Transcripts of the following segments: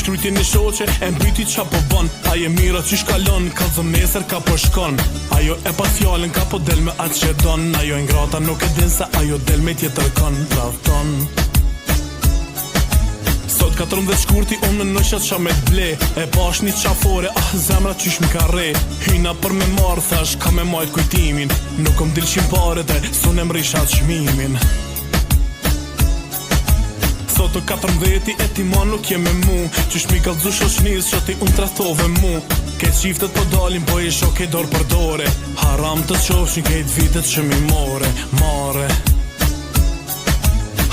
shkryti një shoqe, e mbyti qa po bon. Aje mira që shkallon, ka zëm nesër ka po shkon. Ajo e pa fjallin ka po del me atë që don. Ajo e ngrata nuk e din se ajo del me tjetër kon. Pravton Sot 14 shkurti unë në nëshat qa me t'ble. E pash një qafore, zemra qysh m'ka re. Hyna për me marrë, thash ka me majt kujtimin. Nuk om dilqim pare dhe sun e mrishat shmimin. Sot o 14 e ti ma nuk je me mu. Qysh mi kalzu shoshnis që ti unë trahtove mu. Ke qiftet po dalin po i shoke dorë për dore. Haram të qofshin kejt vitet që mi mare.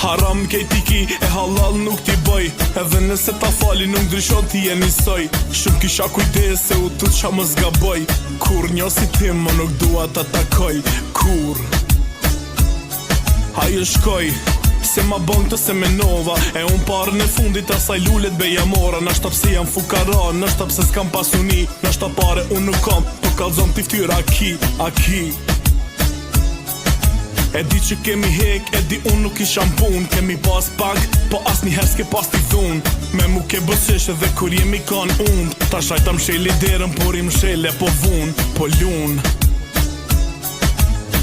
Haram kejt i ki, e halal nuk t'i bëj. Edhe nëse ta fali nuk ndryshon t'i e njësoj. Shumë kisha kujdes se u tut qa më zgaboj. Kur njosi tim më nuk dua ta takoj. Kur ajo shkoj se ma bën të se menova. E unë parën e fundit asaj lullet beja mora. Nashta pse jam fukara, nashta pse s'kam pasuni. Nashta pare unë nuk kam, po kallzon t'i ftyra aki. E di që kemi hek, e di unë nuk isham pun. Kemi pas pak, po as njëherë s'ke pas t'i dhun. Me mu ke bësesh edhe kur jemi kan und. Ta shajta msheli derën, por i mshele po vun, po lun.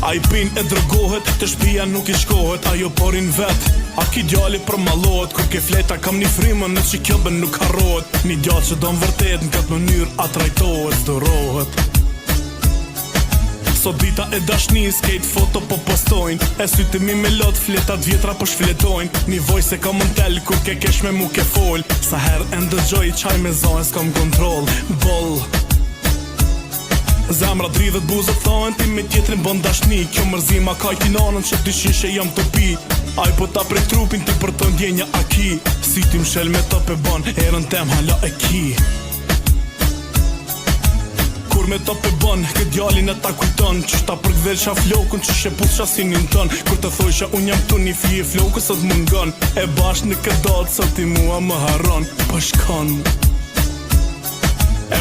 A i pin e drogohet, të shpia nuk i shkohet. Ajo porin vet, a ki djali për malohet. Kur ke fleta kam një frimën, në që kjobën nuk harrohet. Një djali që do në vërtet, në këtë mënyrë a trajtohet, zdorohet. Sot dita e dashnis, kejt foto po postojnë. E sytë mi me lot, fletat vjetra po shfletojnë. Një voj se kam në tel, kur ke kesh me mu ke fol. Sa her e ndëgjoj, qaj me zonë, s'kam kontrol. Boll zemra dridhet buzët thonë, ti me tjetrin bon dashni. Kjo mërzima ka i tinanën që dyshin që jam të pi. Aj po ta prej trupin ti për të ndjenja aki. Si ti mshel me top e bon, erën tem hala e ki. Kur me top e bon, këtë djalin e ta kujton. Qyshta për gdhel qa flokun, që sheput qasinin ton. Kur të thoj që unë jam tu një fije flokës sot mungon. E bash në këtë datë, sot i mua më harron. Po shkon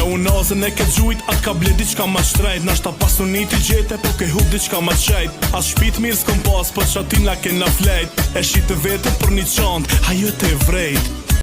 e unë azën e këtë gjujt, atë ka ble diqka ma shtrejt. Nashta pasunit i gjete, po ke hub diqka ma qejt. As shpit mirë s'kom pas, po qatin la kena flejt. E shite vetën për një qant, ajo te vrejt.